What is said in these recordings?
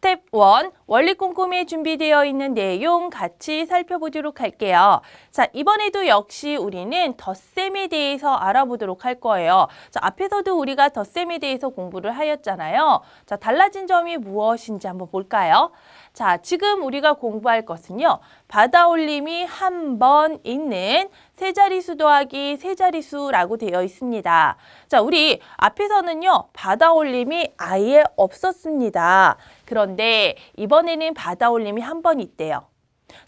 스텝 1, 원리 꼼꼼히 준비되어 있는 내용 같이 살펴보도록 할게요. 자, 이번에도 역시 우리는 덧셈에 대해서 알아보도록 할 거예요. 자, 앞에서도 우리가 덧셈에 대해서 공부를 하였잖아요. 자, 달라진 점이 무엇인지 한번 볼까요? 자, 지금 우리가 공부할 것은요. 받아올림이 한 번 있는 세 자릿수 더하기 세 자릿수라고 되어 있습니다. 자, 우리 앞에서는요. 받아올림이 아예 없었습니다. 그런데 이번에는 받아올림이 한 번 있대요.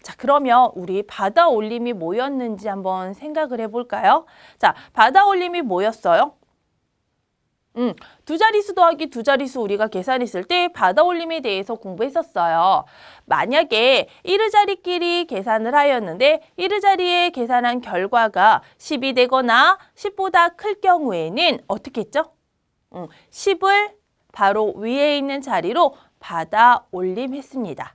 자, 그러면 우리 받아올림이 뭐였는지 한번 생각을 해볼까요? 자, 받아올림이 뭐였어요? 두 자릿수 더하기 두 자릿수 우리가 계산했을 때 받아올림에 대해서 공부했었어요. 만약에 1의자리끼리 계산을 하였는데 1의자리에 계산한 결과가 10이 되거나 10보다 클 경우에는 어떻게 했죠? 10을 바로 위에 있는 자리로 받아올림했습니다.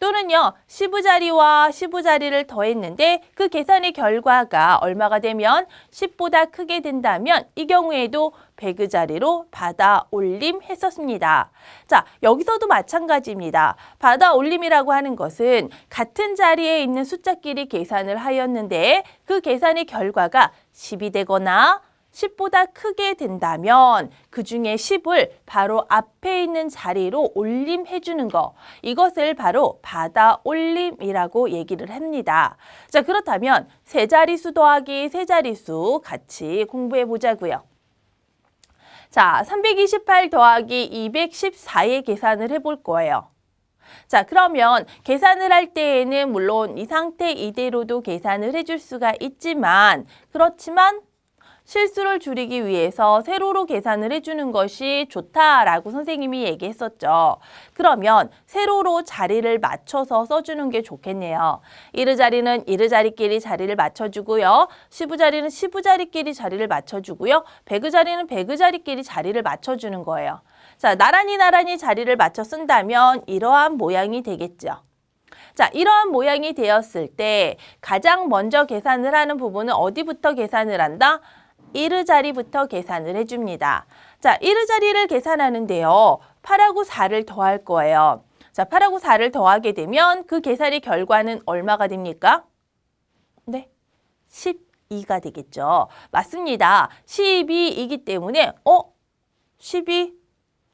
또는요, 10의자리와 10의자리를 더했는데 그 계산의 결과가 얼마가 되면 10보다 크게 된다면 이 경우에도 100의자리로 받아올림 했었습니다. 자, 여기서도 마찬가지입니다. 받아올림이라고 하는 것은 같은 자리에 있는 숫자끼리 계산을 하였는데 그 계산의 결과가 10이 되거나 10보다 크게 된다면 그 중에 10을 바로 앞에 있는 자리로 올림해 주는 거. 이것을 바로 받아올림이라고 얘기를 합니다. 자, 그렇다면 세 자릿수 더하기 세 자릿수 같이 공부해 보자고요. 자, 328 더하기 214의 계산을 해볼 거예요. 자, 그러면 계산을 할 때에는 물론 이 상태 이대로도 계산을 해줄 수가 있지만 그렇지만 실수를 줄이기 위해서 세로로 계산을 해주는 것이 좋다라고 선생님이 얘기했었죠. 그러면 세로로 자리를 맞춰서 써주는 게 좋겠네요. 1의자리는 1의자리끼리 자리를 맞춰주고요. 10의자리는 10의자리끼리 자리를 맞춰주고요. 100의자리는 100의자리끼리 자리를 맞춰주는 거예요. 자, 나란히 자리를 맞춰 쓴다면 이러한 모양이 되겠죠. 자, 이러한 모양이 되었을 때 가장 먼저 계산을 하는 부분은 어디부터 계산을 한다? 1의자리부터 계산을 해줍니다. 자, 1의자리를 계산하는데요. 8하고 4를 더할 거예요. 자, 8하고 4를 더하게 되면 그 계산의 결과는 얼마가 됩니까? 네, 12가 되겠죠. 맞습니다. 12이기 때문에 12,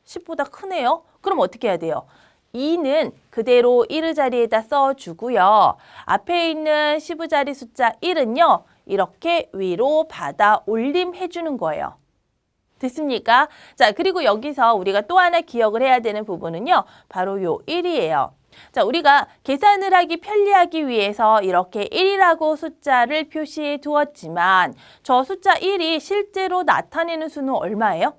10보다 크네요. 그럼 어떻게 해야 돼요? 2는 그대로 1의자리에다 써주고요. 앞에 있는 10의자리 숫자 1은요. 이렇게 위로 받아 올림해 주는 거예요. 됐습니까? 자, 그리고 여기서 우리가 또 하나 기억을 해야 되는 부분은요. 바로 요 1이에요. 자, 우리가 계산을 하기 편리하기 위해서 이렇게 1이라고 숫자를 표시해 두었지만 저 숫자 1이 실제로 나타내는 수는 얼마예요?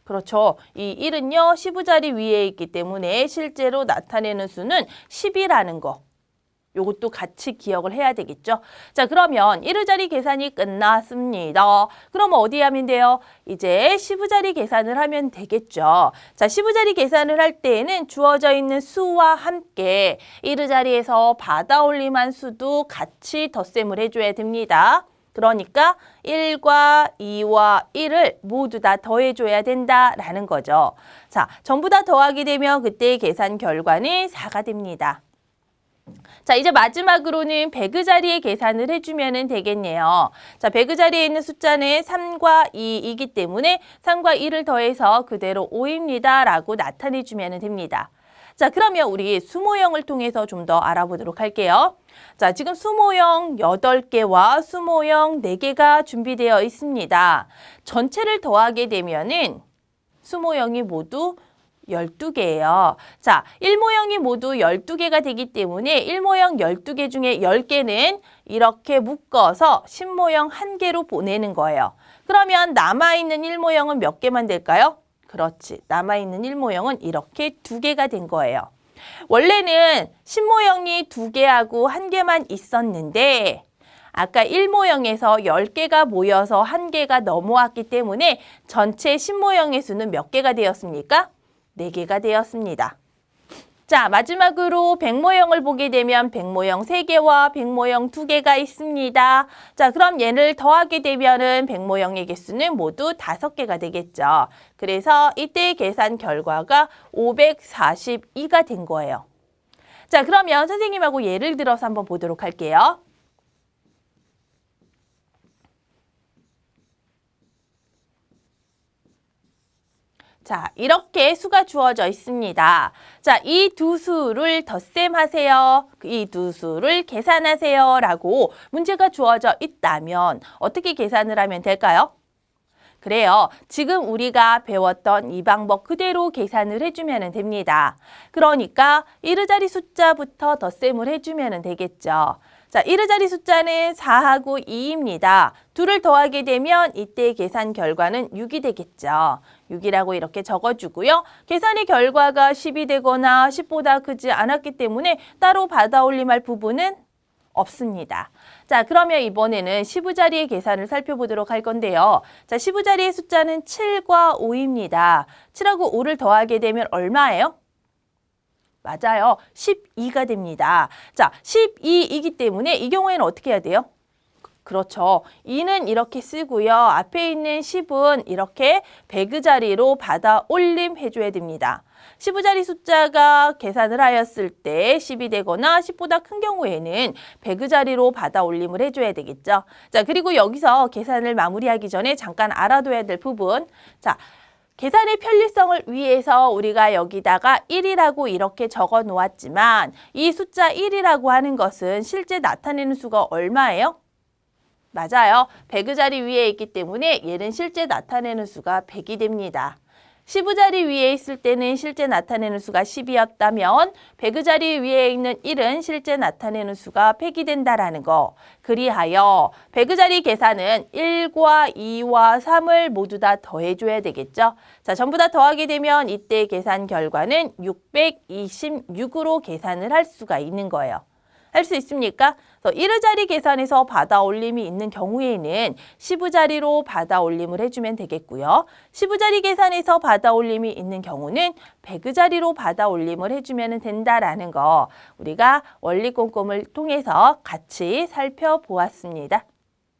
그렇죠. 이 1은요. 10의자리 위에 있기 때문에 실제로 나타내는 수는 10이라는 거. 요것도 같이 기억을 해야 되겠죠. 자, 그러면 1의자리 계산이 끝났습니다. 그럼 어디 하면 돼요? 이제 10의자리 계산을 하면 되겠죠. 자, 10의자리 계산을 할 때에는 주어져 있는 수와 함께 1의자리에서 받아올림한 수도 같이 덧셈을 해줘야 됩니다. 그러니까 1과 2와 1을 모두 다 더해줘야 된다라는 거죠. 자, 전부 다 더하게 되면 그때의 계산 결과는 4가 됩니다. 자, 이제 마지막으로는 100의자리의 계산을 해주면 되겠네요. 자, 100의자리에 있는 숫자는 3과 2이기 때문에 3과 2를 더해서 그대로 5입니다. 라고 나타내주면 됩니다. 자, 그러면 우리 수모형을 통해서 좀 더 알아보도록 할게요. 자, 지금 수모형 8개와 수모형 4개가 준비되어 있습니다. 전체를 더하게 되면은 수모형이 모두 12개예요. 자, 1모형이 모두 12개가 되기 때문에 1모형 12개 중에 10개는 이렇게 묶어서 10모형 1개로 보내는 거예요. 그러면 남아있는 1모형은 몇 개만 될까요? 그렇지. 남아있는 1모형은 이렇게 2개가 된 거예요. 원래는 10모형이 2개하고 1개만 있었는데 아까 1모형에서 10개가 모여서 1개가 넘어왔기 때문에 전체 10모형의 수는 몇 개가 되었습니까? 4개가 되었습니다. 자, 마지막으로 백 모형을 보게 되면 백 모형 3개와 백 모형 2개가 있습니다. 자, 그럼 얘를 더하게 되면은 백 모형의 개수는 모두 5개가 되겠죠. 그래서 이때 계산 결과가 542가 된 거예요. 자, 그러면 선생님하고 예를 들어서 한번 보도록 할게요. 자, 이렇게 수가 주어져 있습니다. 자, 이 두 수를 덧셈하세요. 이 두 수를 계산하세요. 라고 문제가 주어져 있다면 어떻게 계산을 하면 될까요? 그래요. 지금 우리가 배웠던 이 방법 그대로 계산을 해주면 됩니다. 그러니까 1의자리 숫자부터 덧셈을 해주면 되겠죠. 자, 1의자리 숫자는 4하고 2입니다. 둘을 더하게 되면 이때 계산 결과는 6이 되겠죠. 6이라고 이렇게 적어주고요. 계산의 결과가 10이 되거나 10보다 크지 않았기 때문에 따로 받아올림할 부분은 없습니다. 자, 그러면 이번에는 10의자리의 계산을 살펴보도록 할 건데요. 자, 10의자리의 숫자는 7과 5입니다. 7하고 5를 더하게 되면 얼마예요? 맞아요. 12가 됩니다. 자, 12이기 때문에 이 경우에는 어떻게 해야 돼요? 그렇죠. 2는 이렇게 쓰고요. 앞에 있는 10은 이렇게 100의자리로 받아 올림 해줘야 됩니다. 10의자리 숫자가 계산을 하였을 때 10이 되거나 10보다 큰 경우에는 100의자리로 받아 올림을 해줘야 되겠죠. 자, 그리고 여기서 계산을 마무리하기 전에 잠깐 알아둬야 될 부분. 자, 계산의 편리성을 위해서 우리가 여기다가 1이라고 이렇게 적어 놓았지만 이 숫자 1이라고 하는 것은 실제 나타내는 수가 얼마예요? 맞아요. 100의자리 위에 있기 때문에 얘는 실제 나타내는 수가 100이 됩니다. 10의자리 위에 있을 때는 실제 나타내는 수가 10이었다면 100의자리 위에 있는 1은 실제 나타내는 수가 100이 된다라는 거. 그리하여 100의자리 계산은 1과 2와 3을 모두 다 더해줘야 되겠죠. 자, 전부 다 더하게 되면 이때 계산 결과는 626으로 계산을 할 수가 있는 거예요. 할 수 있습니까? 1의자리 계산에서 받아 올림이 있는 경우에는 10의자리로 받아 올림을 해주면 되겠고요. 10의자리 계산에서 받아 올림이 있는 경우는 100의자리로 받아 올림을 해주면 된다라는 거 우리가 원리 꼼꼼을 통해서 같이 살펴보았습니다.